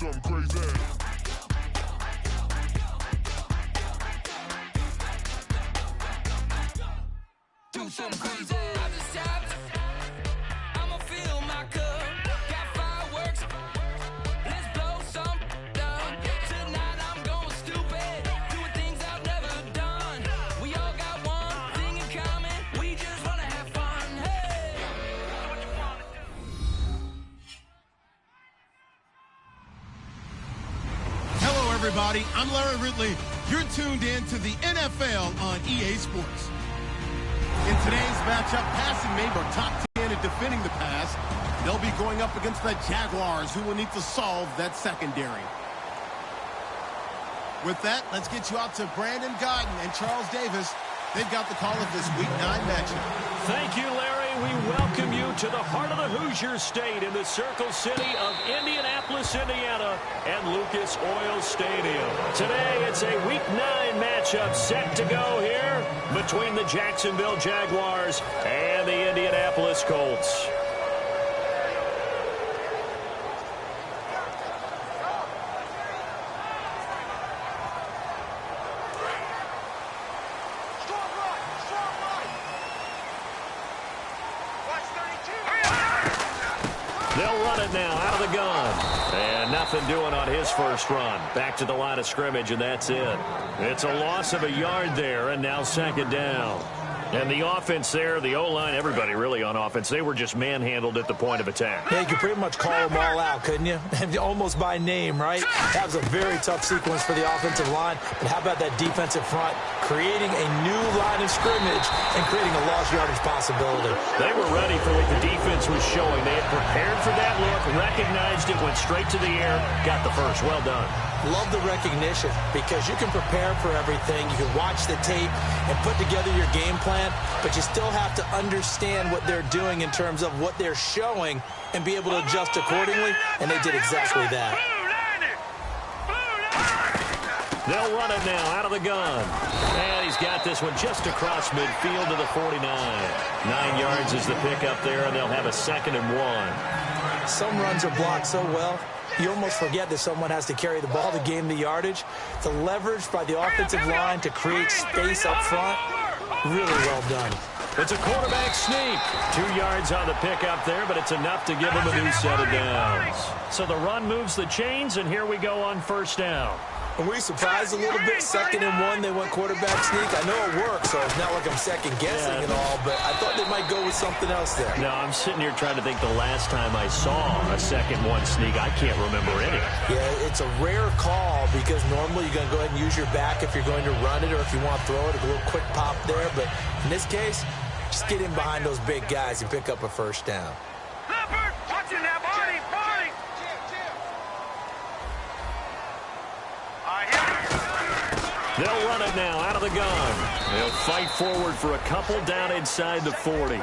something crazy. Do something crazy. I'ma fill my cup. Got fireworks. Let's blow some down. Tonight I'm going stupid. Doing things I've never done. We all got one thing in common. We just wanna have fun. Hey. Hello, everybody. I'm Larry Ridley. You're tuned in to the NFL on EA Sports. In today's matchup, passing Maine are top 10 in defending the pass. They'll be going up against the Jaguars, who will need to solve that secondary. With that, let's get you out to Brandon Godden and Charles Davis. They've got the call of this Week 9 matchup. Thank you, Larry. We welcome you to the heart of the Hoosier State in the Circle City of Indianapolis, Indiana, and Lucas Oil Stadium. Today, it's a Week 9 matchup set to go here between the Jacksonville Jaguars and the Indianapolis Colts. They'll run it now out of the gun. And nothing doing on his first run. Back to the line of scrimmage, and that's it. It's a loss of a yard there, and now second down. And the offense there, the O-line, everybody really on offense, they were just manhandled at the point of attack. Yeah, you could pretty much call them all out, couldn't you? Almost by name, right? That was a very tough sequence for the offensive line. But how about that defensive front creating a new line of scrimmage and creating a lost yardage possibility? They were ready for what the defense was showing. They had prepared for that look, recognized it, went straight to the air, got the first. Well done. Love the recognition because you can prepare for everything. You can watch the tape and put together your game plan, but you still have to understand what they're doing in terms of what they're showing and be able to adjust accordingly, and they did exactly that. They'll run it now out of the gun. And he's got this one just across midfield to the 49. 9 yards is the pickup there, and they'll have a 2nd and 1. Some runs are blocked so well, you almost forget that someone has to carry the ball to gain the yardage. The leverage by the offensive line to create space up front, really well done. It's a quarterback sneak. 2 yards on the pickup there, but it's enough to give him a new set of downs. So the run moves the chains, and here we go on first down. And we surprised a little bit. 2nd and 1, they went quarterback sneak. I know it works, so it's not like I'm second-guessing at all, but I thought they might go with something else there. No, I'm sitting here trying to think the last time I saw a 2nd-1 sneak. I can't remember any. Yeah, it's a rare call because normally you're going to go ahead and use your back if you're going to run it or if you want to throw it, a little quick pop there. But in this case, just get in behind those big guys and pick up a first down. Leopard, watching that party. They'll run it now out of the gun. They'll fight forward for a couple down inside the 40.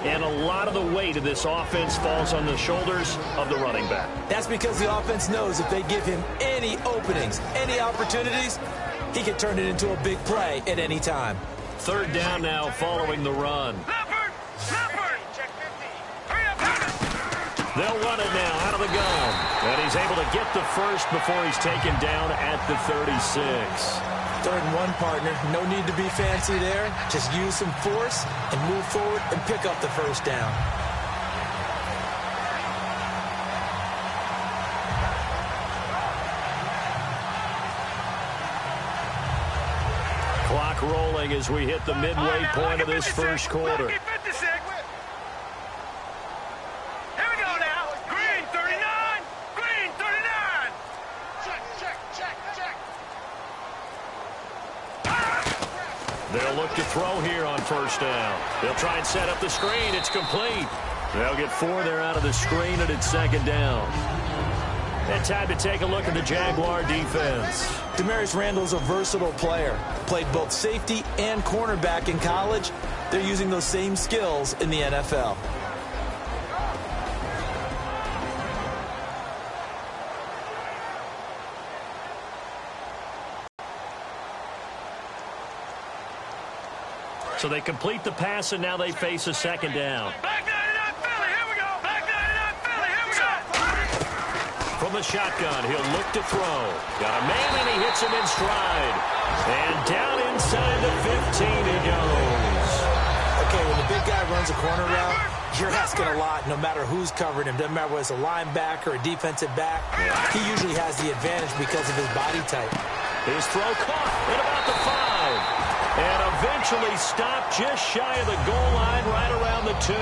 And a lot of the weight of this offense falls on the shoulders of the running back. That's because the offense knows if they give him any openings, any opportunities, he can turn it into a big play at any time. 3rd down now following the run. They'll run it now out of the gun. And he's able to get the first before he's taken down at the 36. 3rd and 1, partner. No need to be fancy there. Just use some force and move forward and pick up the first down. Clock rolling as we hit the midway point of this first quarter. They'll look to throw here on first down. They'll try and set up the screen. It's complete. They'll get 4 there out of the screen, and it's 2nd down. And time to take a look at the Jaguar defense. Demarius Randall's a versatile player. Played both safety and cornerback in college. They're using those same skills in the NFL. So they complete the pass, and now they face a 2nd down. Back 99 Philly, here we go. Back 99 Philly, here we go. From from the shotgun. He'll look to throw. Got a man, and he hits him in stride. And down inside the 15 he goes. Okay, when the big guy runs a corner route, you're asking a lot no matter who's covering him. Doesn't matter whether it's a linebacker or a defensive back. He usually has the advantage because of his body type. His throw caught at about the 5. And eventually stopped just shy of the goal line right around the 2.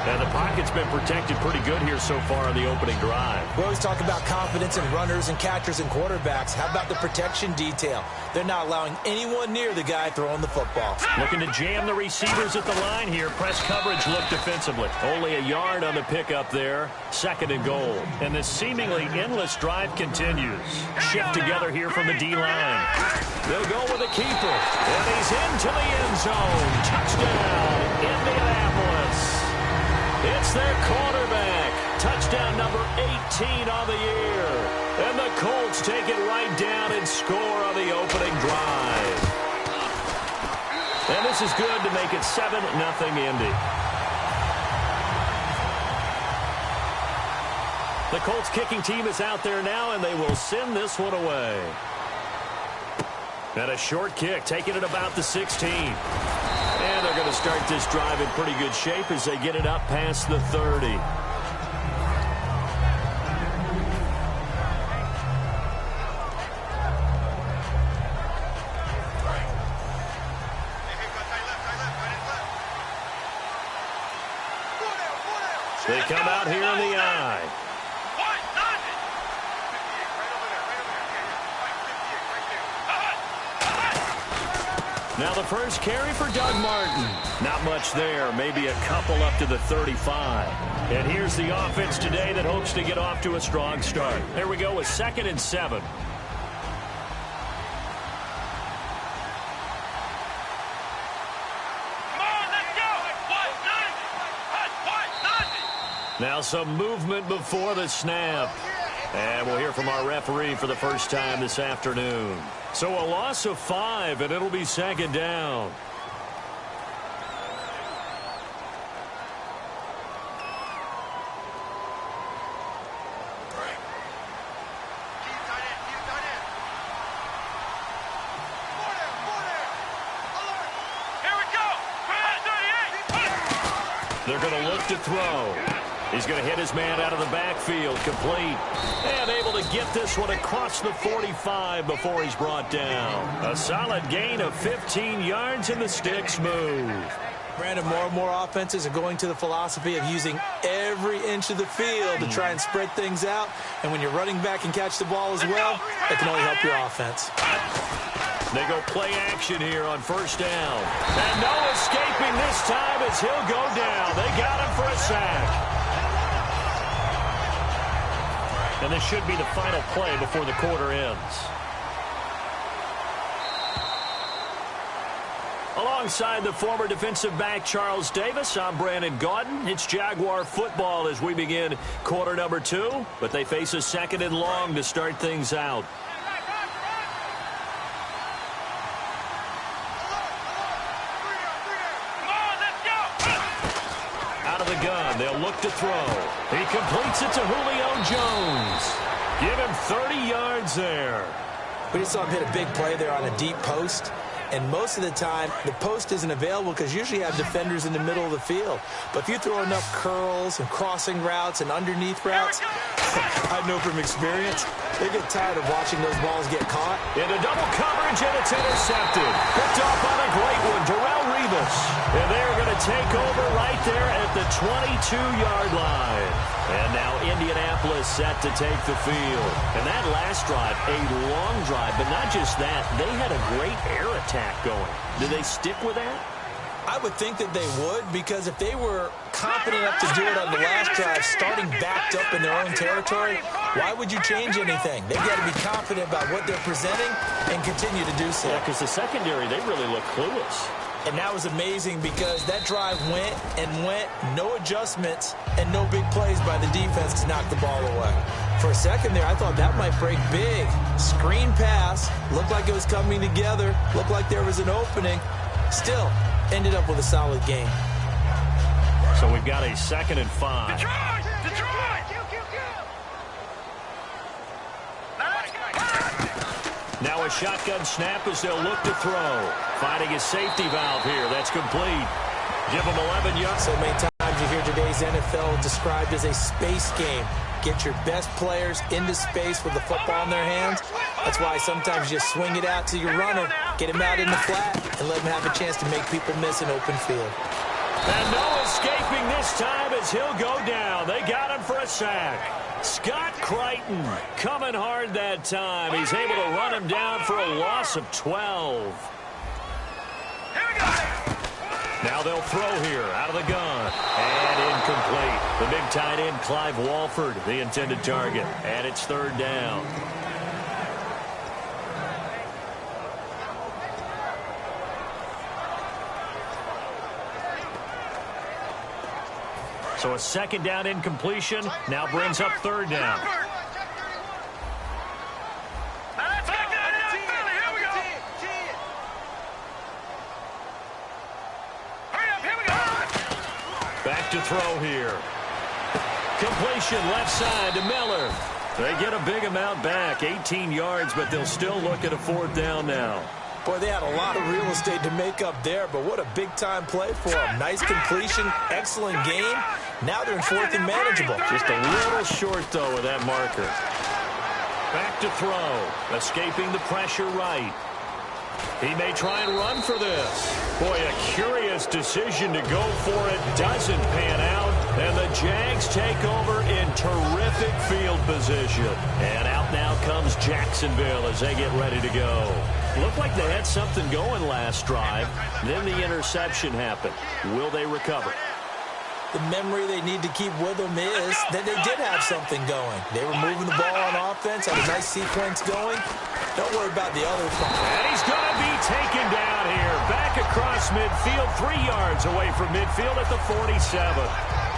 And the pocket's been protected pretty good here so far on the opening drive. We always talk about confidence in runners and catchers and quarterbacks. How about the protection detail? They're not allowing anyone near the guy throwing the football. Looking to jam the receivers at the line here. Press coverage look defensively. Only a yard on the pickup there. 2nd and goal. And this seemingly endless drive continues. Shift together here from the D-line. They'll go with a keeper. And he's into the end zone. Touchdown, Indianapolis. It's their quarterback. Touchdown number 18 on the year. And the Colts take it right down and score on the opening drive. And this is good to make it 7-0 Indy. The Colts kicking team is out there now, and they will send this one away. And a short kick, taking it about the 16. And they're going to start this drive in pretty good shape as they get it up past the 30. They come out here in the eye. Now the first carry for Doug Martin. Not much there. Maybe a couple up to the 35. And here's the offense today that hopes to get off to a strong start. Here we go with 2nd and 7. Now some movement before the snap. And we'll hear from our referee for the first time this afternoon. So a loss of 5, and it'll be 2nd down. They're going to look to throw. He's going to hit his man out of the backfield, complete. And able to get this one across the 45 before he's brought down. A solid gain of 15 yards, and the sticks move. Brandon, more and more offenses are going to the philosophy of using every inch of the field to try and spread things out. And when you're running back and catch the ball as well, it can only help your offense. They go play action here on 1st down. And no escaping this time as he'll go down. They got him for a sack. And this should be the final play before the quarter ends. Alongside the former defensive back Charles Davis, I'm Brandon Gaudin. It's Jaguar football as we begin quarter number 2. But they face a 2nd and long to start things out. Out of the gun, they'll look to throw. He completes it to Julio Jones. Give him 30 yards there. We just saw him hit a big play there on a deep post. And most of the time, the post isn't available because usually you have defenders in the middle of the field. But if you throw enough curls and crossing routes and underneath routes, I know from experience, they get tired of watching those balls get caught. Into double coverage, and it's intercepted. Picked off on a great one, Darrelle Revis. And they're going to take over right there at the 22-yard line. And now Indianapolis set to take the field. And that last drive, a long drive, but not just that. They had a great air attack going. Do they stick with that? I would think that they would, because if they were confident enough to do it on the last drive, starting backed up in their own territory, why would you change anything? They've got to be confident about what they're presenting and continue to do so. Yeah, because the secondary, they really look clueless. And that was amazing because that drive went and went, no adjustments, and no big plays by the defense to knock the ball away. For a second there, I thought that might break big. Screen pass, looked like it was coming together, looked like there was an opening. Still, ended up with a solid game. So we've got a 2nd and 5. Detroit! Now a shotgun snap as they'll look to throw. Finding his safety valve here. That's complete. Give him 11 yards. So many times you hear today's NFL described as a space game. Get your best players into space with the football in their hands. That's why sometimes you just swing it out to your runner, get him out in the flat, and let him have a chance to make people miss an open field. And no escaping this time as he'll go down. They got him for a sack. Scott Crichton coming hard that time. He's able to run him down for a loss of 12. Now they'll throw here out of the gun. And incomplete. The big tight end, Clive Walford, the intended target. And it's third down. So a second down incompletion now brings up third down. Back to throw here. Completion left side to Miller. They get a big amount back, 18 yards, but they'll still look at a fourth down now. Boy, they had a lot of real estate to make up there, but what a big-time play for them. Nice completion, excellent game. Now they're in fourth and manageable. Just a little short, though, of that marker. Back to throw. Escaping the pressure right. He may try and run for this. Boy, a curious decision to go for it. Doesn't pan out. And the Jags take over in terrific field position. And out now comes Jacksonville as they get ready to go. Looked like they had something going last drive. Then the interception happened. Will they recover? The memory they need to keep with them is that they did have something going. They were moving the ball on offense, had a nice sequence going. Don't worry about the other part. And he's going to be taken down here. Back across midfield, 3 yards away from midfield at the 47.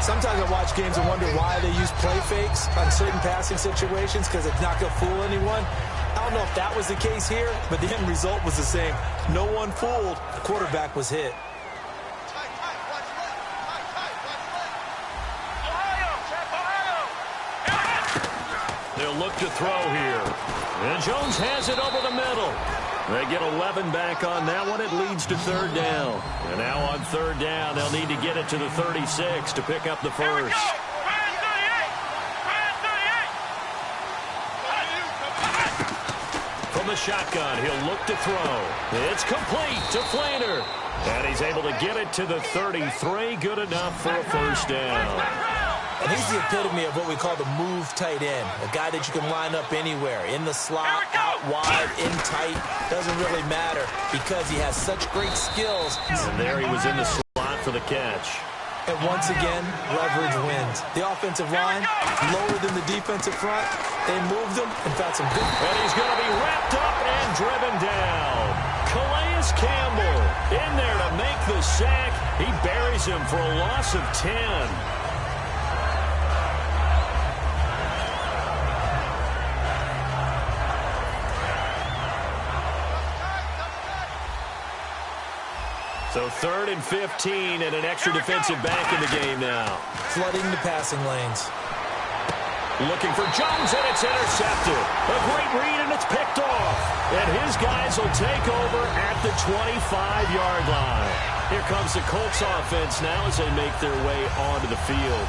Sometimes I watch games and wonder why they use play fakes on certain passing situations because it's not going to fool anyone. I don't know if that was the case here, but the end result was the same. No one fooled. The quarterback was hit. They'll look to throw here. And Jones has it over the middle. They get 11 back on that one. It leads to third down. And now on third down, they'll need to get it to the 36 to pick up the first. From the shotgun, he'll look to throw. It's complete to Flainer. And he's able to get it to the 33. Good enough for a first down. And he's the epitome of what we call the move tight end. A guy that you can line up anywhere. In the slot, out wide, in tight. Doesn't really matter because he has such great skills. And there he was in the slot for the catch. And once again, leverage wins. The offensive line, lower than the defensive front. They moved him and found some good. And he's going to be wrapped up and driven down. Calais Campbell in there to make the sack. He buries him for a loss of 10. So 3rd and 15 and an extra defensive back in the game now. Flooding the passing lanes. Looking for Jones, and it's intercepted. A great read, and it's picked off. And his guys will take over at the 25-yard line. Here comes the Colts offense now as they make their way onto the field.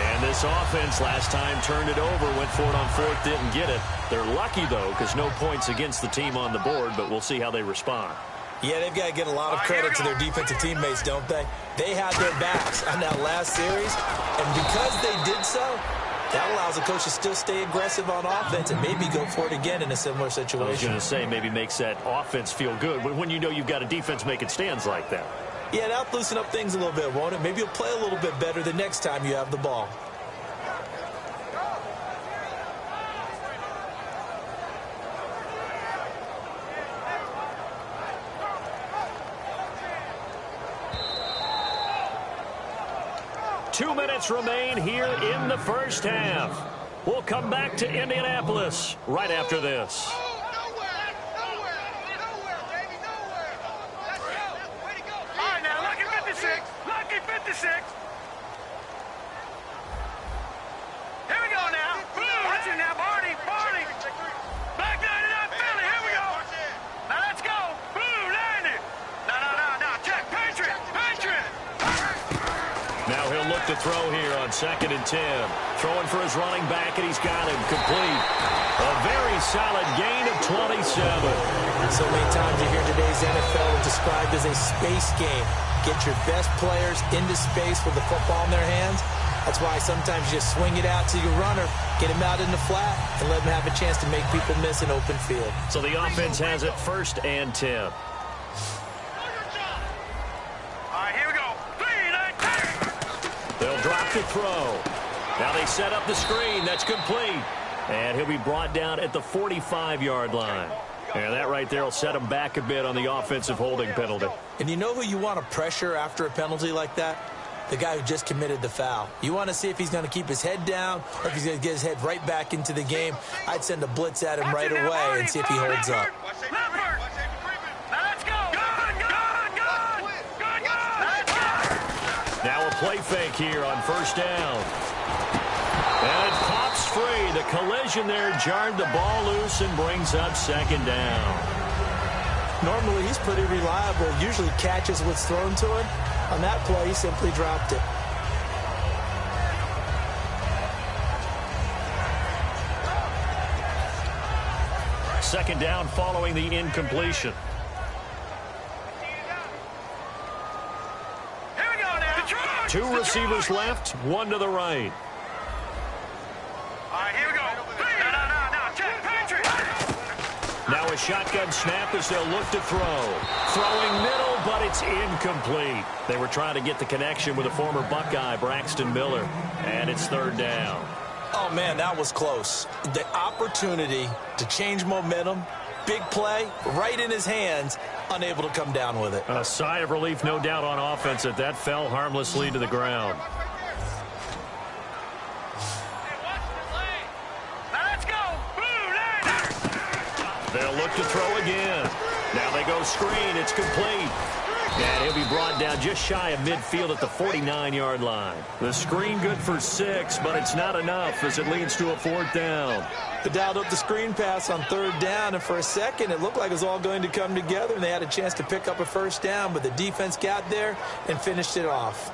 And this offense last time turned it over, went for it on fourth, didn't get it. They're lucky, though, because no points against the team on the board, but we'll see how they respond. Yeah, they've got to get a lot of credit to their defensive teammates, don't they? They had their backs on that last series, and because they did so, that allows the coach to still stay aggressive on offense and maybe go for it again in a similar situation. I was going to say maybe makes that offense feel good when you know you've got a defense making stands like that. Yeah, that'll loosen up things a little bit, won't it? Maybe you'll play a little bit better the next time you have the ball. Two minutes remain here in the first half. We'll come back to Indianapolis right after this. All right, now, lucky 56. Lucky 56. Here we go now. Watch it now, Barney. Barney. Back 99, Philly. Here we go. throw here on 2nd and 10. Throwing for his running back, and he's got him complete. A very solid gain of 27. So many times you hear today's NFL described as a space game. Get your best players into space with the football in their hands. That's why sometimes you just swing it out to your runner, get him out in the flat, and let him have a chance to make people miss an open field. So the offense has it 1st and 10. All right, here we go. 3, 9, 10. They'll drop the throw. Now they set up the screen. That's complete. And he'll be brought down at the 45-yard line. And that right there will set him back a bit on the offensive holding penalty. And you know who you want to pressure after a penalty like that? The guy who just committed the foul. You want to see if he's going to keep his head down or if he's going to get his head right back into the game. I'd send a blitz at him right away and see if he holds up. Now a play fake here on 1st down. And it pops free. The collision there jarred the ball loose and brings up 2nd down. Normally he's pretty reliable. Usually catches what's thrown to him. On that play, he simply dropped it. Second down following the incompletion. Here we go now. 2 receivers left, 1 to the right. All right, here we go. No. Check, Patrick. Now a shotgun snap as they'll look to throw. Throwing middle, but it's incomplete. They were trying to get the connection with a former Buckeye, Braxton Miller. And it's 3rd down. Oh, man, that was close. The opportunity to change momentum, big play, right in his hands, unable to come down with it. A sigh of relief, no doubt, on offense that that fell harmlessly to the ground. They'll look to throw again. Now they go screen. It's complete. And he'll be brought down just shy of midfield at the 49-yard line. The screen good for 6, but it's not enough as it leads to a 4th down. They dialed up the screen pass on 3rd down, and for a second it looked like it was all going to come together, and they had a chance to pick up a 1st down, but the defense got there and finished it off.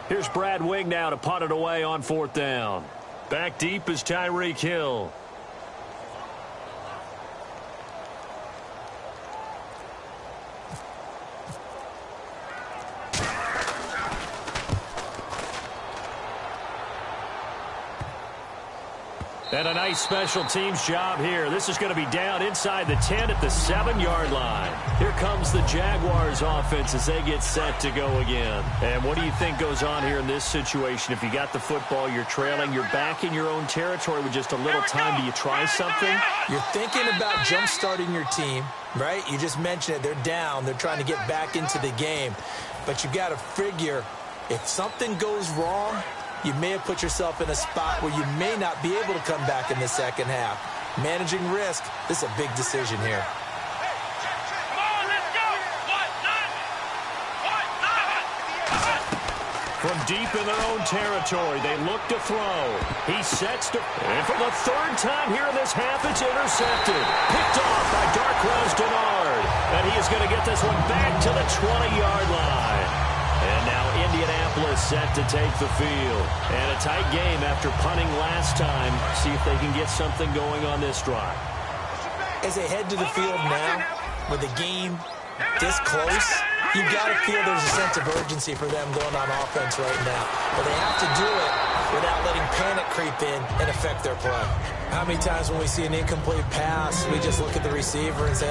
Here's Brad Wing now to punt it away on 4th down. Back deep is Tyreek Hill. And a nice special teams job here. This is going to be down inside the 10 at the 7-yard line. Here comes the Jaguars offense as they get set to go again. And what do you think goes on here in this situation? If you got the football, you're trailing, you're back in your own territory with just a little time. Do you try something? You're thinking about jump-starting your team, right? You just mentioned it. They're down. They're trying to get back into the game. But you got to figure if something goes wrong, you may have put yourself in a spot where you may not be able to come back in the second half. Managing risk, this is a big decision here. From deep in their own territory, they look to throw. He sets to... And for the 3rd time here in this half, it's intercepted. Picked off by Darquez Dennard. And he is going to get this one back to the 20-yard line. And now Indianapolis set to take the field. And a tight game after punting last time. See if they can get something going on this drive. As they head to the field now, with the game this close, you've got to feel there's a sense of urgency for them going on offense right now. But they have to do it without letting panic creep in and affect their play. How many times when we see an incomplete pass, we just look at the receiver and say,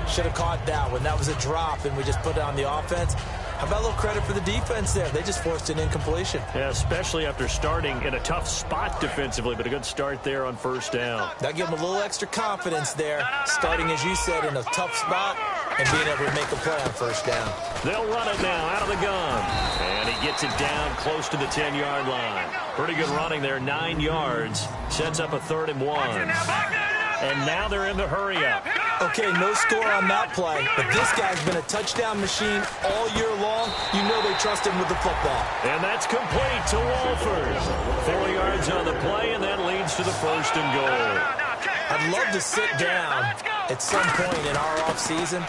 should have caught that one. That was a drop, and we just put it on the offense. How about a little credit for the defense there? They just forced an incompletion. Yeah, especially after starting in a tough spot defensively, but a good start there on 1st down. That'll give them a little extra confidence there, starting, as you said, in a tough spot and being able to make a play on 1st down. They'll run it now out of the gun. And he gets it down close to the 10-yard line. Pretty good running there, 9 yards. Sets up a 3rd and 1. And now they're in the hurry-up. Okay, no score on that play, but this guy's been a touchdown machine all year long. You know they trust him with the football. And that's complete to Wolford. 4 yards on the play, and that leads to the 1st and goal. I'd love to sit down at some point in our offseason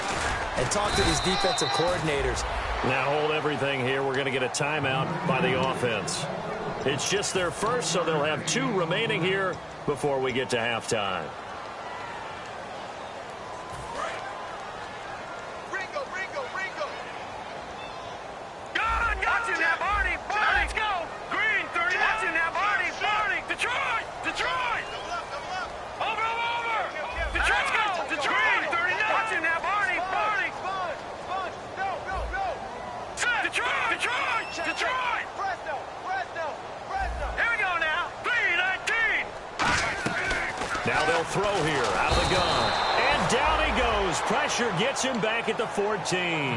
and talk to these defensive coordinators. Now hold everything here. We're going to get a timeout by the offense. It's just their first, so they'll have 2 remaining here before we get to halftime. Now they'll throw here out of the gun. And down he goes. Pressure gets him back at the 14.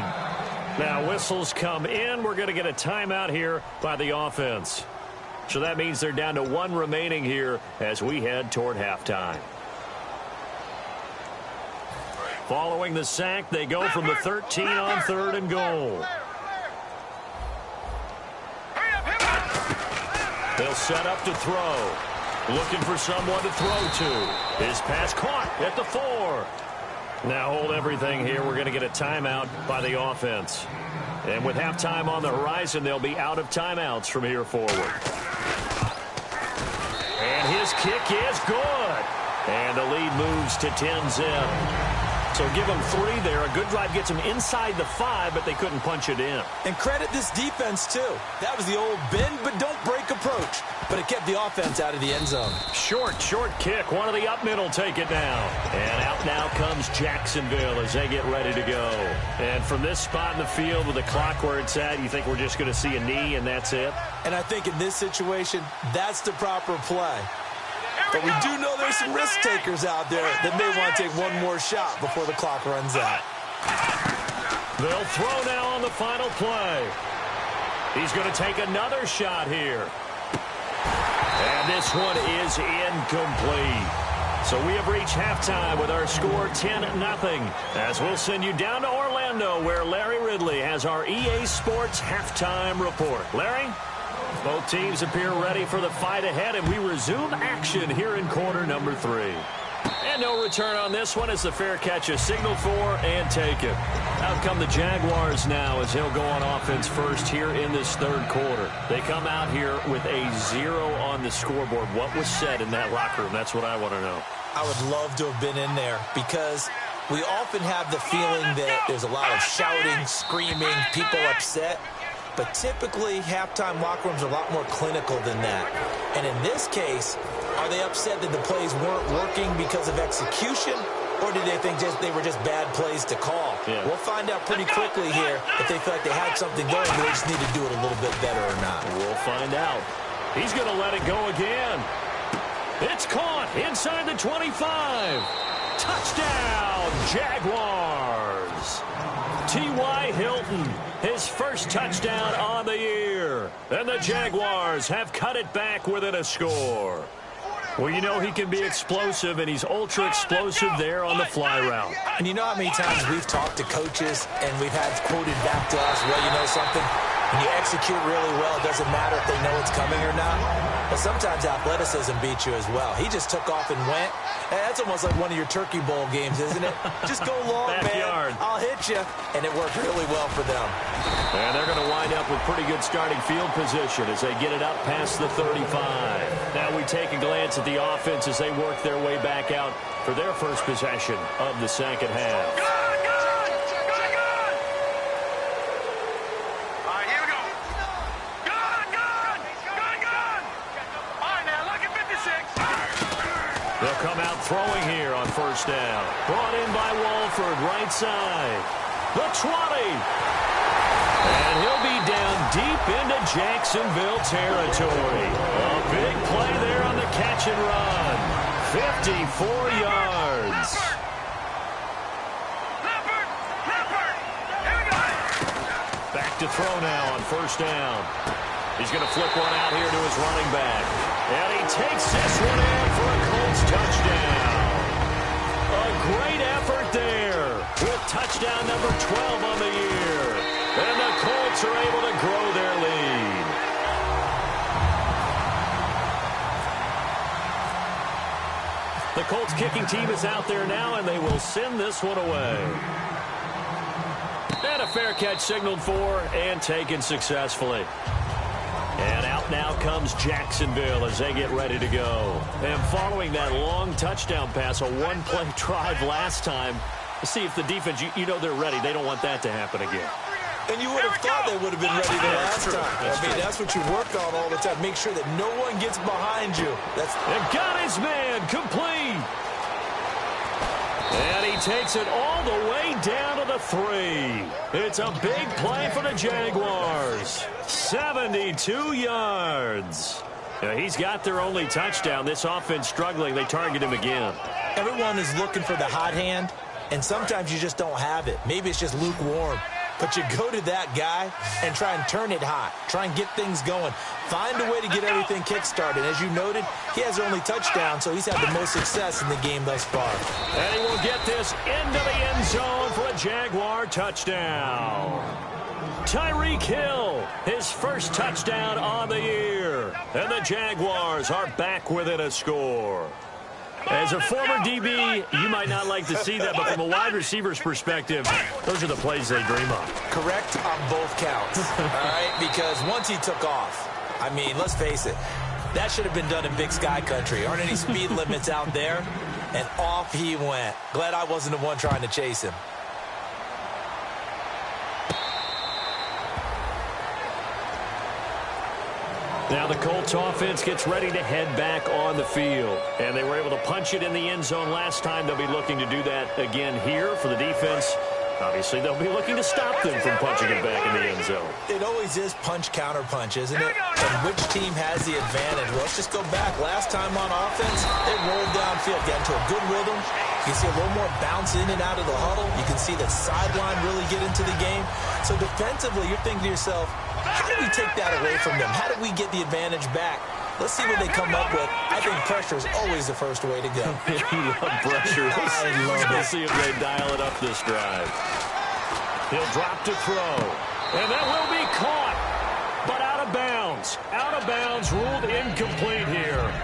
Now whistles come in. We're going to get a timeout here by the offense. So that means they're down to 1 remaining here as we head toward halftime. Following the sack, they go from the 13 on 3rd and goal. They'll set up to throw. Looking for someone to throw to. His pass caught at the 4. Now hold everything here. We're going to get a timeout by the offense. And with halftime on the horizon, they'll be out of timeouts from here forward. And his kick is good. And the lead moves to 10-zip. So give them 3 there. A good drive gets them inside the 5, but they couldn't punch it in. And credit this defense, too. That was the old bend but don't break approach. But it kept the offense out of the end zone. Short kick. One of the up mid will take it now. And out now comes Jacksonville as they get ready to go. And from this spot in the field with the clock where it's at, you think we're just going to see a knee and that's it? And I think in this situation, that's the proper play. But we do know there's some risk takers out there that may want to take one more shot before the clock runs out. They'll throw now on the final play. He's going to take another shot here. And this one is incomplete. So we have reached halftime with our score 10-0. As we'll send you down to Orlando where Larry Ridley has our EA Sports halftime report. Larry? Both teams appear ready for the fight ahead, and we resume action here in quarter number 3. And no return on this one as the fair catch is signaled for and taken. Out come the Jaguars now as he'll go on offense first here in this 3rd quarter. They come out here with a 0 on the scoreboard. What was said in that locker room? That's what I want to know. I would love to have been in there because we often have the feeling that there's a lot of shouting, screaming, people upset. But typically, halftime locker rooms are a lot more clinical than that. And in this case, are they upset that the plays weren't working because of execution? Or did they think they were just bad plays to call? Yeah. We'll find out pretty quickly here if they feel like they had something going, but they just need to do it a little bit better or not. We'll find out. He's going to let it go again. It's caught inside the 25. Touchdown, Jaguars. T.Y. Hilton, his first touchdown on the year. And the Jaguars have cut it back within a score. Well, you know he can be explosive, and he's ultra-explosive there on the fly route. And you know how many times we've talked to coaches, and we've had quoted back to us, well, you know something? When you execute really well, it doesn't matter if they know it's coming or not. But sometimes athleticism beats you as well. He just took off and went. And that's almost like one of your Turkey Bowl games, isn't it? Just go long, Backyard. man. I'll hit you. And it worked really well for them. And they're going to wind up with pretty good starting field position as they get it up past the 35. Now we take a glance at the offense as they work their way back out for their first possession of the second half. They'll come out throwing here on first down. Brought in by Walford, right side. The 20. And he'll be down deep into Jacksonville territory. A big play there on the catch and run. 54 yards. Back to throw now on first down. He's going to flip one out here to his running back. And he takes this one in for a Colts touchdown. A great effort there with touchdown number 12 on the year. And the Colts are able to grow their lead. The Colts kicking team is out there now, and they will send this one away. fair catch signaled for and taken successfully. And out now comes Jacksonville as they get ready to go. And following that long touchdown pass, a one-play drive last time, to see if the defense, you know they're ready. They don't want that to happen again. And you would have thought they would have been ready the last time. That's what you work on all the time. Make sure that no one gets behind you. And got his man complete. And he takes it all the way down to the 3. It's a big play for the Jaguars. 72 yards. Now, he's got their only touchdown. This offense struggling. They target him again. Everyone is looking for the hot hand, and sometimes you just don't have it. Maybe it's just lukewarm. But you go to that guy and try and turn it hot. Try and get things going. Find a way to get everything kick-started. As you noted, he has only touchdown, so he's had the most success in the game thus far. And he will get this into the end zone for a Jaguar touchdown. Tyreek Hill, his first touchdown on the year. And the Jaguars are back within a score. As a former DB, you might not like to see that, but from a wide receiver's perspective, those are the plays they dream of. Correct on both counts, all right? Because once he took off, I mean, let's face it, that should have been done in Big Sky Country. Aren't any speed limits out there? And off he went. Glad I wasn't the one trying to chase him. Now the Colts offense gets ready to head back on the field. And they were able to punch it in the end zone last time. They'll be looking to do that again here for the defense. Obviously, they'll be looking to stop them from punching it back in the end zone. It always is punch-counter-punch, isn't it? And which team has the advantage? Well, let's just go back. Last time on offense, they rolled downfield, got into a good rhythm. You can see a little more bounce in and out of the huddle. You can see the sideline really get into the game. So defensively, you're thinking to yourself, how do we take that away from them? How do we get the advantage back? Let's see what they come up with. I think pressure is always the first way to go. You love pressure. We'll see if they dial it up this drive. He'll drop to throw. And that will be caught. But out of bounds. Out of bounds, ruled incomplete here.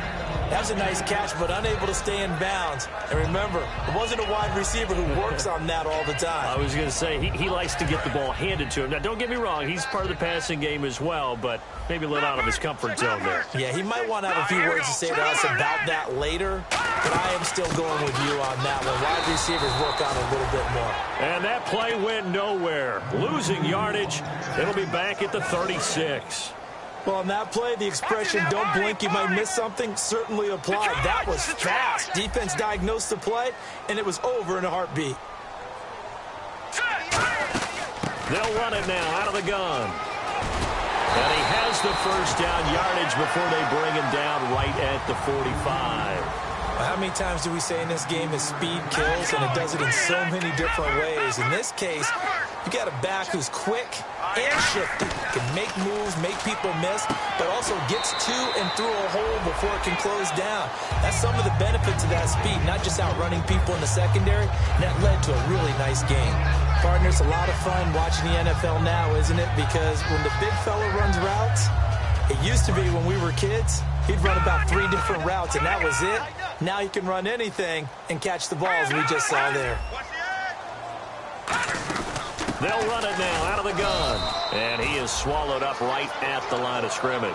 That was a nice catch, but unable to stay in bounds. And remember, it wasn't a wide receiver who works on that all the time. I was going to say, he likes to get the ball handed to him. Now, don't get me wrong. He's part of the passing game as well, but maybe a little out of his comfort zone there. Yeah, he might want to have a few words to say to us about that later, but I am still going with you on that one. Wide receivers work on a little bit more. And that play went nowhere. Losing yardage. It'll be back at the 36. Well, on that play, the expression, don't blink, you might miss something, certainly applied. That was fast. Defense diagnosed the play, and it was over in a heartbeat. They'll run it now out of the gun. And he has the first down yardage before they bring him down right at the 45. How many times do we say in this game that speed kills, and it does it in so many different ways? In this case, you got a back who's quick and shifty, can make moves, make people miss, but also gets to and through a hole before it can close down. That's some of the benefits of that speed, not just outrunning people in the secondary, and that led to a really nice game. Partner, it's a lot of fun watching the NFL now, isn't it? Because when the big fella runs routes, it used to be when we were kids, he'd run about 3 different routes, and that was it. Now he can run anything and catch the balls we just saw there. They'll run it now out of the gun. And he is swallowed up right at the line of scrimmage.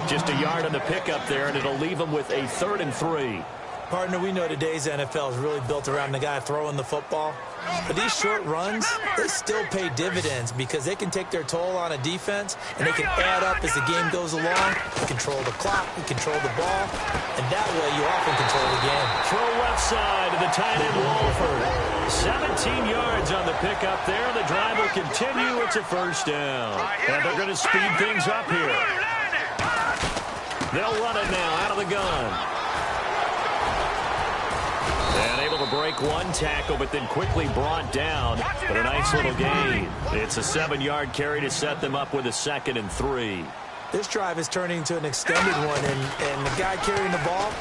Just a yard on the pickup there, and it'll leave him with a 3rd and 3. Partner, we know today's NFL is really built around the guy throwing the football. But these short runs, they still pay dividends because they can take their toll on a defense, and they can add up as the game goes along. You control the clock, you control the ball, and that way you often control the game. Throw left side to the tight end, Walford. 17 yards on the pickup there. The drive will continue. It's a first down. And they're going to speed things up here. They'll run it now out of the gun. And able to break one tackle, but then quickly brought down. But a nice little gain. It's a 7-yard carry to set them up with a 2nd and 3. This drive is turning into an extended one, and the guy carrying the ball,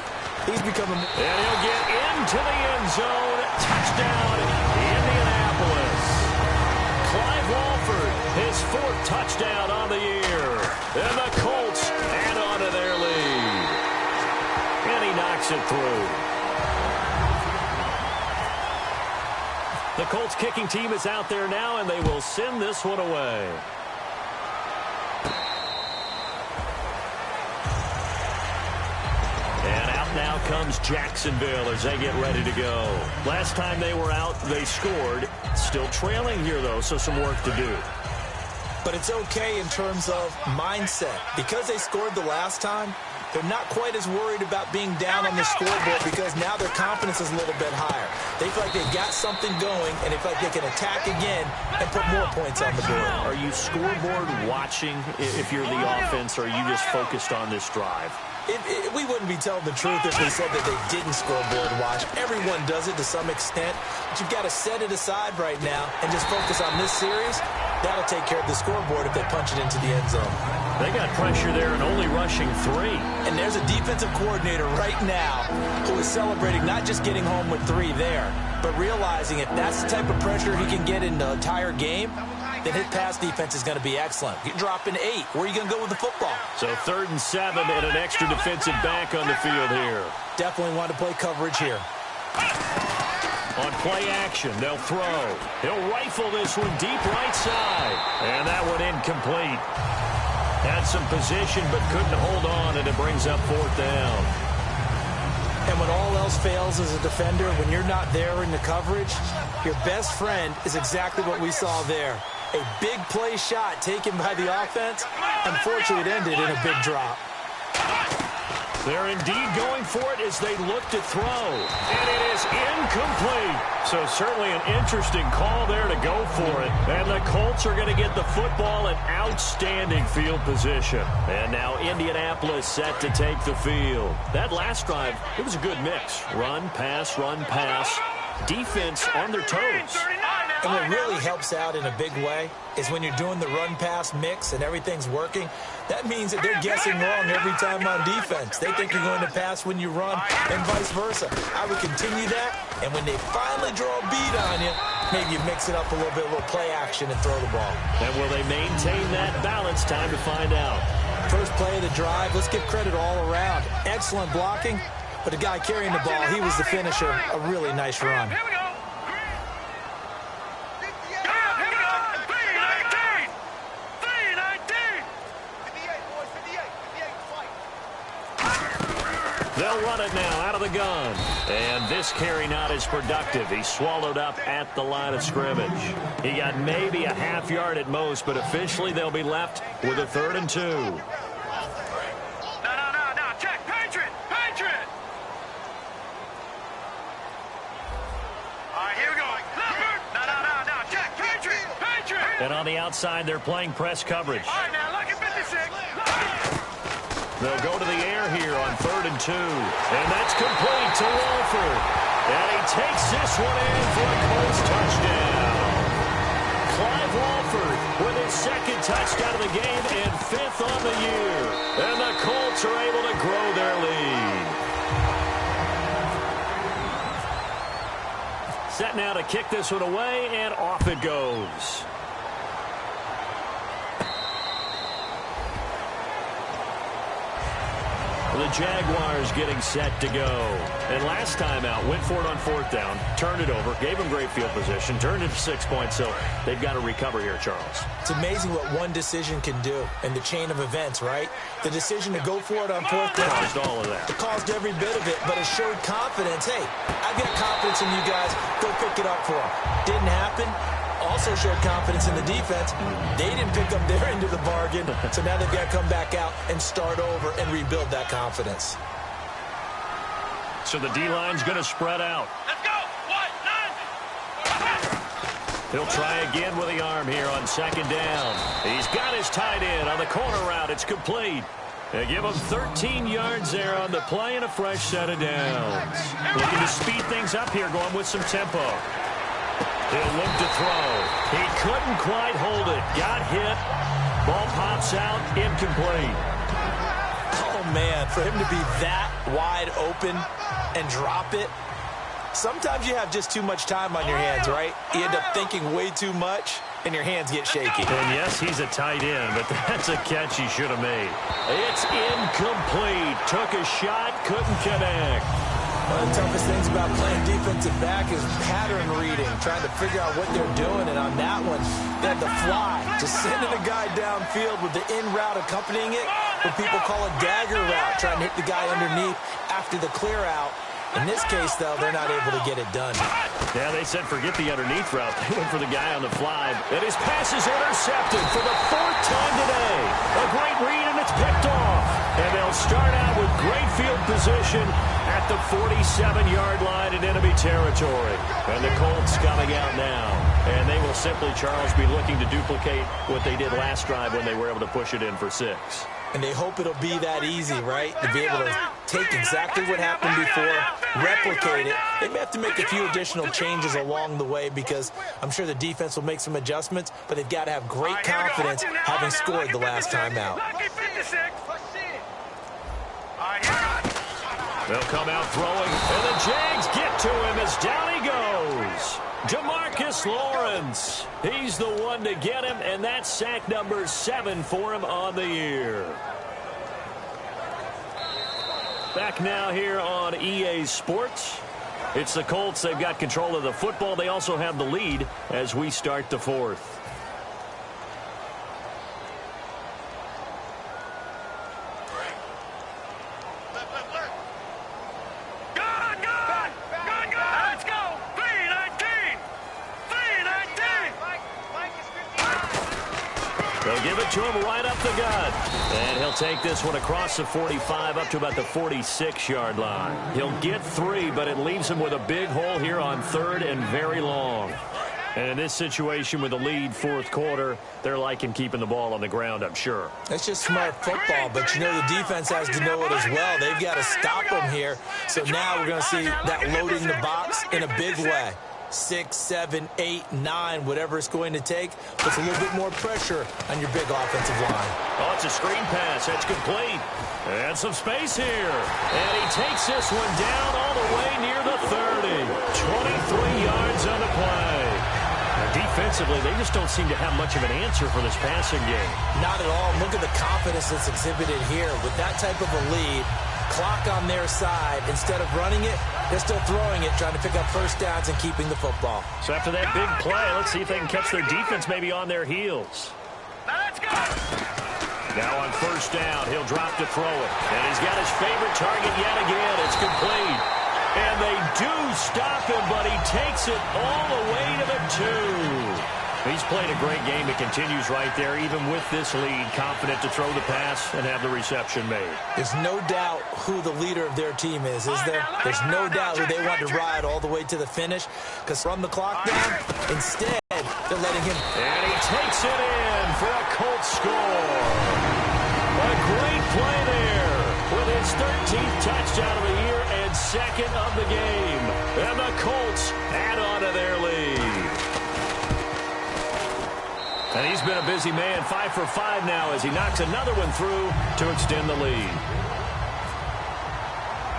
he's becoming... And he'll get into the end zone. Touchdown, Indianapolis. Clive Walford, his 4th touchdown on the year. And the Colts add on to their lead. And he knocks it through. The Colts kicking team is out there now, and they will send this one away. And out now comes Jacksonville as they get ready to go. Last time they were out, they scored. Still trailing here, though, so some work to do. But it's okay in terms of mindset. Because they scored the last time, they're not quite as worried about being down on the scoreboard because now their confidence is a little bit higher. They feel like they've got something going, and they feel like they can attack again and put more points on the board. Are you scoreboard watching if you're the offense, or are you just focused on this drive? We wouldn't be telling the truth if we said that they didn't scoreboard watch. Everyone does it to some extent, but you've got to set it aside right now and just focus on this series. That'll take care of the scoreboard if they punch it into the end zone. They got pressure there and only rushing 3. And there's a defensive coordinator right now who is celebrating not just getting home with 3 there, but realizing if that's the type of pressure he can get in the entire game, then his pass defense is going to be excellent. You're dropping 8. Where are you going to go with the football? So 3rd and 7 and an extra defensive back on the field here. Definitely want to play coverage here. On play action, they'll throw. He'll rifle this one deep right side. And that one incomplete. Had some position but couldn't hold on, and it brings up 4th down. And when all else fails as a defender, when you're not there in the coverage, your best friend is exactly what we saw there. A big play shot taken by the offense. Unfortunately, it ended in a big drop. They're indeed going for it as they look to throw. And it is incomplete. So certainly an interesting call there to go for it. And the Colts are going to get the football in outstanding field position. And now Indianapolis set to take the field. That last drive, it was a good mix. Run, pass, defense on their toes. And what really helps out in a big way is when you're doing the run-pass mix and everything's working, that means that they're guessing wrong every time on defense. They think you're going to pass when you run and vice versa. I would continue that, and when they finally draw a beat on you, maybe you mix it up a little bit, a little play action and throw the ball. And will they maintain that balance? Time to find out. First play of the drive, let's give credit all around. Excellent blocking, but the guy carrying the ball, he was the finisher. A really nice run. Here we go. They'll run it now out of the gun. And this carry not as productive. He swallowed up at the line of scrimmage. He got maybe a half yard at most, but officially they'll be left with a 3rd and 2. No. Check. Patriot. All right, here we go. No. Check. Patriot. And on the outside, they're playing press coverage. All right, now, look at 56. They'll go to the air here on 3rd and 2. And that's complete to Walford. And he takes this one in for a Colts touchdown. Clive Walford with his 2nd touchdown of the game and 5th on the year. And the Colts are able to grow their lead. Set now to kick this one away, and off it goes. The Jaguars getting set to go. And last time out, went for it on 4th down, turned it over, gave them great field position, turned it to 6 points, so they've got to recover here, Charles. It's amazing what one decision can do in the chain of events, right? The decision to go for it on 4th down. Caused all of that. It caused every bit of it, but it showed confidence. Hey, I've got confidence in you guys. Go pick it up for them. Didn't happen. Also showed confidence in the defense. They didn't pick up their end of the bargain, so now they've got to come back out and start over and rebuild that confidence. So the D-line's going to spread out. Let's go. 1, 9. He'll try again with the arm here on 2nd down. He's got his tight end on the corner route. It's complete. They give him 13 yards there on the play and a fresh set of downs. Looking to speed things up here, going with some tempo. He'll look to throw. He couldn't quite hold it. Got hit. Ball pops out. Incomplete. Oh, man, for him to be that wide open and drop it. Sometimes you have just too much time on your hands, right? You end up thinking way too much, and your hands get shaky. And yes, he's a tight end, but that's a catch he should have made. It's incomplete. Took a shot, couldn't connect. One of the toughest things about playing defensive back is pattern reading, trying to figure out what they're doing. And on that one, they had the fly, just sending a guy downfield with the in route accompanying it, what people call a dagger route, trying to hit the guy underneath after the clear out. In this case, though, they're not able to get it done. Yeah, they said forget the underneath route. They went for the guy on the fly. And his pass is intercepted for the 4th time today. A great read, and it's picked off. And they'll start out with great field position at the 47-yard line in enemy territory. And the Colts coming out now. And they will simply, Charles, be looking to duplicate what they did last drive when they were able to push it in for 6. And they hope it'll be that easy, right? To be able to take exactly what happened before, replicate it. They may have to make a few additional changes along the way because I'm sure the defense will make some adjustments, but they've got to have great confidence having scored the last time out. They'll come out throwing, and the Jags get to him as down he goes. Jamarcus Lawrence, he's the one to get him, and that's sack number 7 for him on the year. Back now here on EA Sports. It's the Colts. They've got control of the football. They also have the lead as we start the 4th. They'll give it to him right up the gut. And he'll take this one across the 45 up to about the 46-yard line. He'll get 3, but it leaves him with a big hole here on 3rd and very long. And in this situation with the lead 4th quarter, they're liking keeping the ball on the ground, I'm sure. That's just smart football, but you know the defense has to know it as well. They've got to stop them here. So now we're going to see that loading the box in a big way. 6, 7, 8, 9, whatever it's going to take, puts a little bit more pressure on your big offensive line. Oh, it's a screen pass. That's complete. And some space here. And he takes this one down all the way near the 30. 23 yards on the play. Now, defensively, they just don't seem to have much of an answer for this passing game. Not at all. Look at the confidence that's exhibited here. With that type of a lead, clock on their side, instead of running it, they're still throwing it, trying to pick up first downs and keeping the football. So after that big play, let's see if they can catch their defense maybe on their heels. Let's go! Now on 1st down, he'll drop to throw it. And he's got his favorite target yet again. It's complete. And they do stop him, but he takes it all the way to the 2. He's played a great game. It continues right there, even with this lead, confident to throw the pass and have the reception made. There's no doubt who the leader of their team is there? There's no doubt who they want to ride all the way to the finish, because run the clock down, instead, they're letting him. And he takes it in for a Colts score. A great play there with his 13th touchdown of the year and 2nd of the game. And the Colts add on to their lead. And he's been a busy man, 5 for 5 now as he knocks another one through to extend the lead.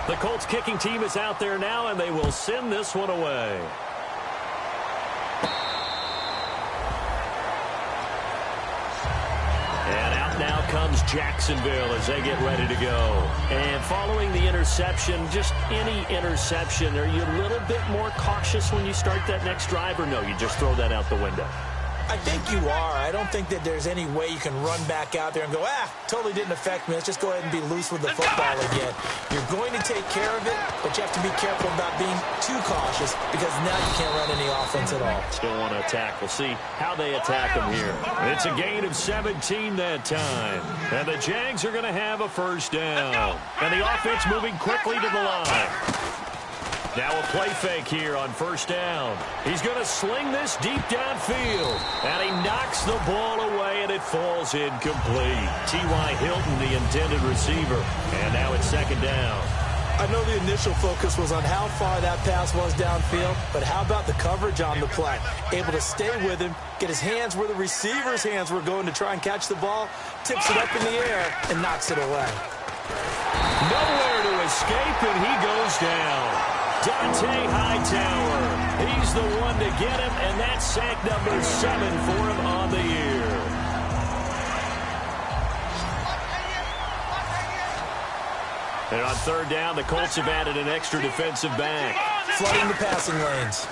The Colts kicking team is out there now, and they will send this one away. And out now comes Jacksonville as they get ready to go. And following the interception, just any interception, are you a little bit more cautious when you start that next drive, or no, you just throw that out the window? I think you are. I don't think that there's any way you can run back out there and go, totally didn't affect me. Let's just go ahead and be loose with the football again. You're going to take care of it, but you have to be careful about being too cautious because now you can't run any offense at all. Still want to attack. We'll see how they attack them here. It's a gain of 17 that time. And the Jags are going to have a 1st down. And the offense moving quickly to the line. Now a play fake here on 1st down. He's going to sling this deep downfield. And he knocks the ball away, and it falls incomplete. T.Y. Hilton, the intended receiver. And now it's 2nd down. I know the initial focus was on how far that pass was downfield, but how about the coverage on the play? Able to stay with him, get his hands where the receiver's hands were going to try and catch the ball, tips it up in the air, and knocks it away. Nowhere to escape, and he goes down. Dante Hightower, he's the one to get him, and that's sack number 7 for him on the year. And on third down, the Colts have added an extra defensive back. Flooding the passing lanes.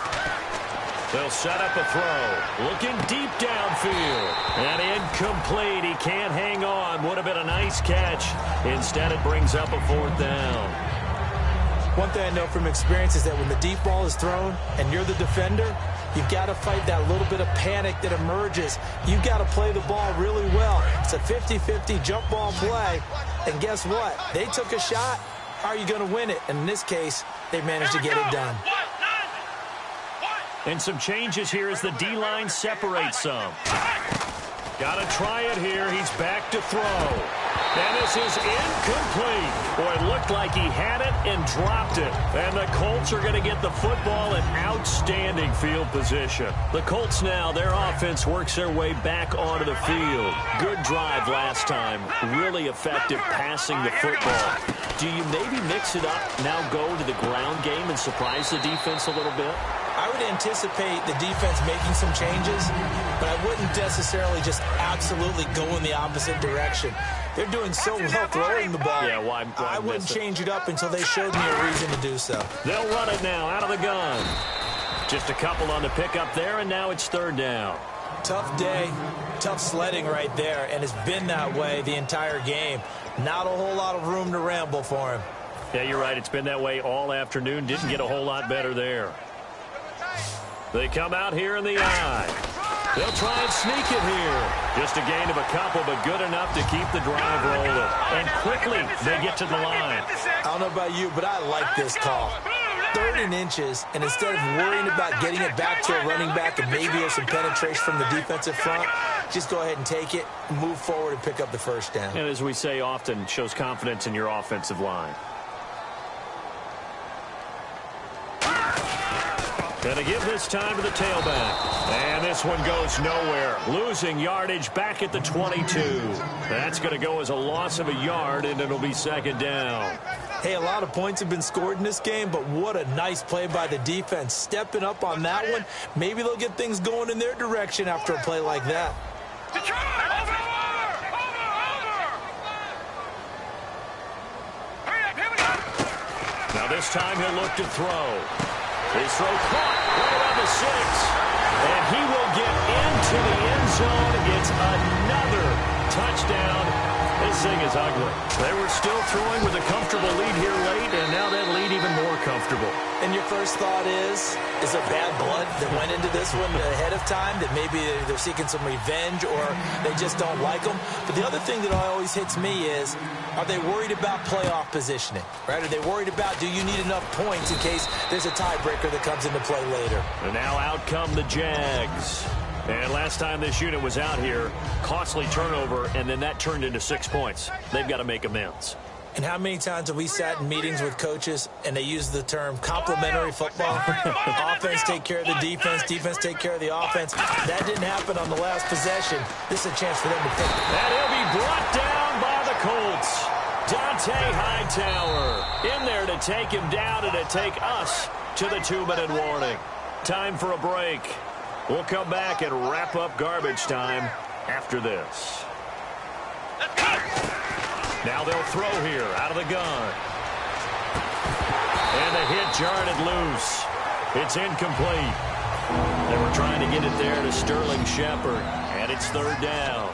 They'll set up a throw. Looking deep downfield. And incomplete. He can't hang on. Would have been a nice catch. Instead, it brings up a fourth down. One thing I know from experience is that when the deep ball is thrown and you're the defender, you've got to fight that little bit of panic that emerges. You've got to play the ball really well. It's a 50-50 jump ball play. And guess what? They took a shot. How are you going to win it? And in this case, they managed to get it done. And some changes here as the D-line separates some. Got to try it here. He's back to throw. And this is incomplete. Boy, it looked like he had it and dropped it. And the Colts are going to get the football in outstanding field position. The Colts now, their offense works their way back onto the field. Good drive last time. Really effective passing the football. Do you maybe mix it up, now go to the ground game and surprise the defense a little bit? I would anticipate the defense making some changes, but I wouldn't necessarily just absolutely go in the opposite direction. They're doing so well throwing the ball. Yeah, why I wouldn't change it up until they showed me a reason to do so. They'll run it now out of the gun. Just a couple on the pickup there, and now it's third down. Tough day, tough sledding right there, and it's been that way the entire game. Not a whole lot of room to ramble for him. Yeah, you're right. It's been that way all afternoon. Didn't get a whole lot better there. They come out here in the eye. They'll try and sneak it here. Just a gain of a couple, but good enough to keep the drive rolling. And quickly, they get to the line. I don't know about you, but I like this call. 3rd inches, and instead of worrying about getting it back to a running back and maybe there's some penetration from the defensive front, just go ahead and take it, move forward, and pick up the first down. And as we say often, shows confidence in your offensive line. Gonna give this time to the tailback. And this one goes nowhere. Losing yardage back at the 22. That's going to go as a loss of a yard, and it'll be second down. Hey, a lot of points have been scored in this game, but what a nice play by the defense. Stepping up on that one. Maybe they'll get things going in their direction after a play like that. Now this time he'll look to throw. His throw caught right on the 6. And he will get into the end zone. It's another touchdown. This thing is ugly. They were still throwing with a comfortable lead here late, and now that lead even more comfortable. And your first thought is there bad blood that went into this one ahead of time, that maybe they're seeking some revenge or they just don't like them? But the other thing that always hits me is, are they worried about playoff positioning? Right? Are they worried about, do you need enough points in case there's a tiebreaker that comes into play later? And now out come the Jags. And last time this unit was out here, costly turnover, and then that turned into 6 points. They've got to make amends. And how many times have we sat in meetings with coaches and they use the term complementary football? Offense take care of the defense, defense take care of the offense. That didn't happen on the last possession. This is a chance for them to pick. And he'll be brought down by the Colts. Dante Hightower in there to take him down and to take us to the 2-minute warning. Time for a break. We'll come back and wrap up garbage time after this. Now they'll throw here out of the gun. And the hit jarred it loose. It's incomplete. They were trying to get it there to Sterling Shepard. And it's third down.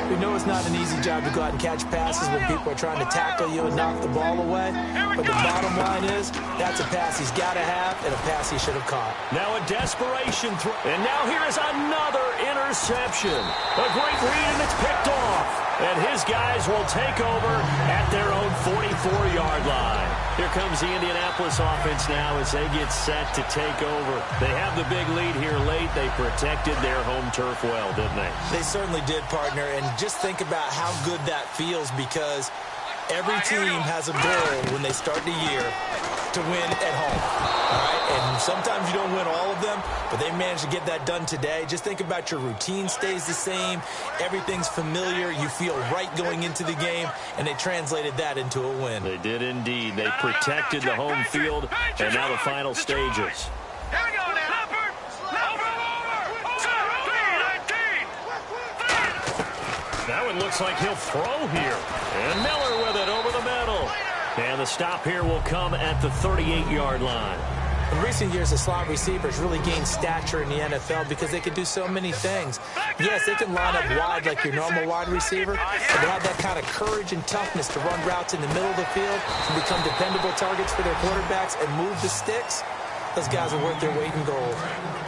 We know it's not an easy job to go out and catch passes when people are trying to tackle you and knock the ball away. But the bottom line is, that's a pass he's got to have and a pass he should have caught. Now a desperation throw. And now here is another interception. A great read, and it's picked off. And his guys will take over at their own 44-yard line. Here comes the Indianapolis offense now as they get set to take over. They have the big lead here late. They protected their home turf well, didn't they? They certainly did, partner. And just think about how good that feels, because every team has a goal when they start the year to win at home. All right? And sometimes you don't win all of them, but they managed to get that done today. Just think about your routine stays the same. Everything's familiar. You feel right going into the game, and they translated that into a win. They did indeed. They protected the home field, and now the final stages. Here we go now. Now it looks like he'll throw here. And Miller with it over the middle. And the stop here will come at the 38-yard line. In recent years, the slot receivers really gained stature in the NFL because they can do so many things. Yes, they can line up wide like your normal wide receiver, but they have that kind of courage and toughness to run routes in the middle of the field and become dependable targets for their quarterbacks and move the sticks. Those guys are worth their weight in gold.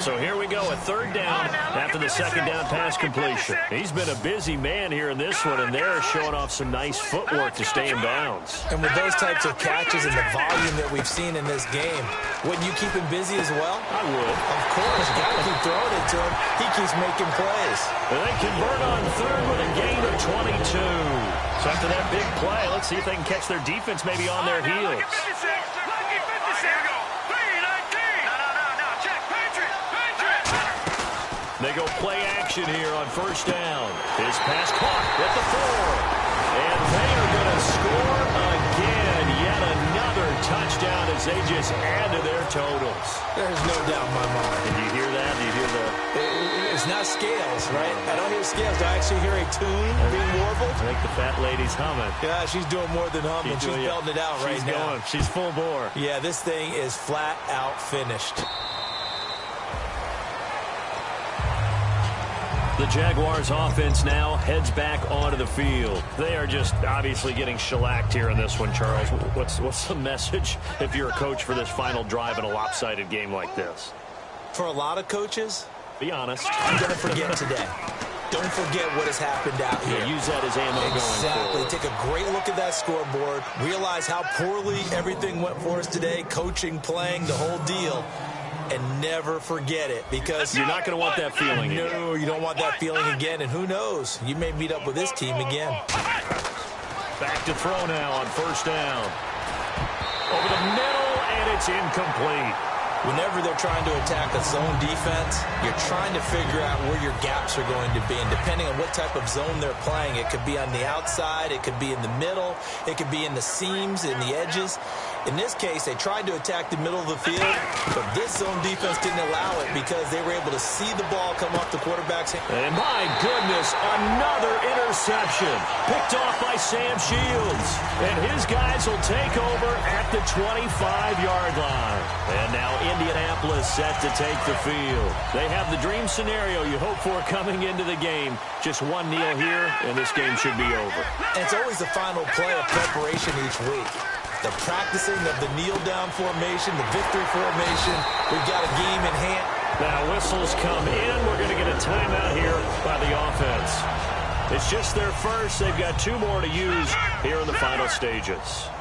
So here we go, a third down after the second down pass completion. He's been a busy man here in this one, and they're showing off some nice footwork to stay in bounds. And with those types of catches and the volume that we've seen in this game, wouldn't you keep him busy as well? I would. Of course. You got to keep throwing it to him. He keeps making plays. And they convert on third with a gain of 22. So after that big play, let's see if they can catch their defense maybe on their heels. They go play action here on first down. His pass caught at the 4. And they are going to score again. Yet another touchdown as they just add to their totals. There's no doubt in my mind. Did you hear that? Did you hear the... It's not scales, right? I don't hear scales. I actually hear a tune being warbled. I think the fat lady's humming. Yeah, she's doing more than humming. She's belting it out right now. She's full bore. Yeah, this thing is flat out finished. The Jaguars offense now heads back onto the field. They are just obviously getting shellacked here in this one, Charles. What's the message if you're a coach for this final drive in a lopsided game like this? For a lot of coaches, be honest, I'm going to forget today. Don't forget what has happened out here. Use that as ammo going forward. Exactly. Take a great look at that scoreboard. Realize how poorly everything went for us today. Coaching, playing, the whole deal. And never forget it, because you're not going to want that feeling again. No, you don't want that feeling again. And who knows? You may meet up with this team again. Back to throw now on first down. Over the middle, and it's incomplete. Whenever they're trying to attack a zone defense, you're trying to figure out where your gaps are going to be. And depending on what type of zone they're playing, it could be on the outside, it could be in the middle, it could be in the seams, in the edges. In this case, they tried to attack the middle of the field, but this zone defense didn't allow it because they were able to see the ball come off the quarterback's hand. And my goodness, another interception. Picked off by Sam Shields. And his guys will take over at the 25-yard line. And now Indianapolis set to take the field. They have the dream scenario you hope for coming into the game. Just one kneel here, and this game should be over. And it's always the final play of preparation each week. The practicing of the kneel-down formation, the victory formation. We've got a game in hand. Now whistles come in. We're going to get a timeout here by the offense. It's just their first. They've got 2 more to use here in the final stages.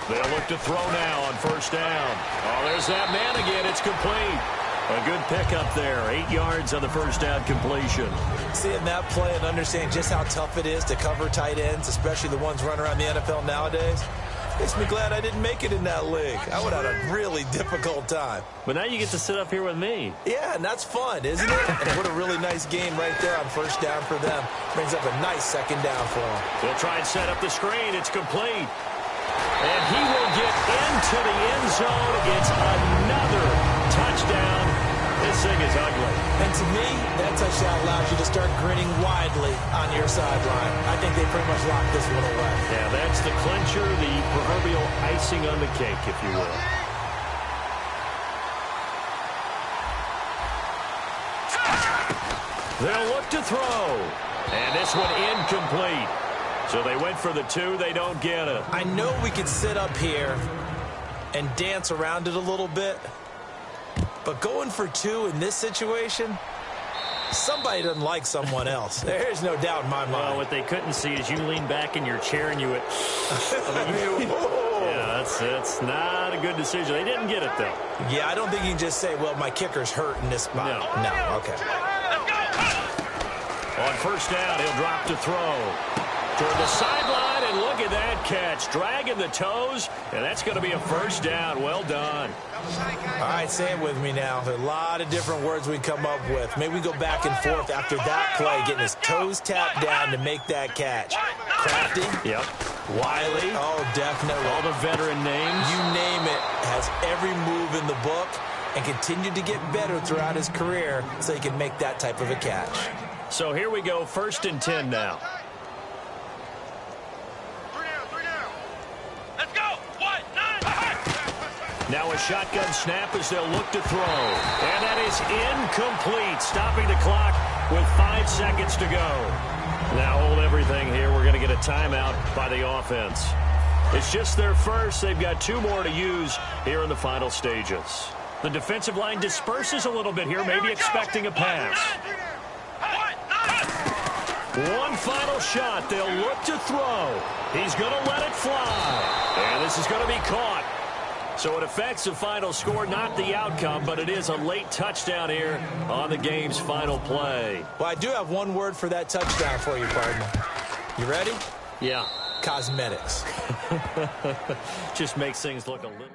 They'll look to throw now on first down. Oh, there's that man again. It's complete. A good pickup there. 8 yards on the first down completion. Seeing that play and understanding just how tough it is to cover tight ends, especially the ones running around the NFL nowadays, makes me glad I didn't make it in that league. I would have had a really difficult time. But now you get to sit up here with me. Yeah, and that's fun, isn't it? And what a really nice game right there on first down for them. Brings up a nice second down for them. They'll try and set up the screen. It's complete. And he will get into the end zone. It's another touchdown. This thing is ugly. And to me, that touchdown allows you to start grinning widely on your sideline. I think they pretty much locked this one away. Yeah, that's the clincher, the proverbial icing on the cake, if you will. They'll look to throw. And this one incomplete. So they went for the 2. They don't get it. I know we could sit up here and dance around it a little bit, but going for 2 in this situation, somebody doesn't like someone else. There's no doubt in my mind. Well, what they couldn't see is you lean back in your chair and you went, yeah, that's not a good decision. They didn't get it, though. Yeah, I don't think you can just say, well, my kicker's hurt in this spot. No, okay. On first down, he'll drop to throw. Toward the sideline, and look at that catch. Dragging the toes, and that's going to be a first down. Well done. All right, say it with me now. There are a lot of different words we come up with. Maybe we go back and forth after that play, getting his toes tapped down to make that catch. Crafty. Yep. Wiley. Oh, definitely. All the veteran names. You name it. Has every move in the book and continued to get better throughout his career so he can make that type of a catch. So here we go, 1st and 10 now. Now a shotgun snap as they'll look to throw. And that is incomplete, stopping the clock with 5 seconds to go. Now hold everything here. We're going to get a timeout by the offense. It's just their first. They've got 2 more to use here in the final stages. The defensive line disperses a little bit here, maybe expecting a pass. One final shot. They'll look to throw. He's going to let it fly. And this is going to be caught. So it affects the final score, not the outcome, but it is a late touchdown here on the game's final play. Well, I do have one word for that touchdown for you, partner. You ready? Yeah. Cosmetics. Just makes things look a little...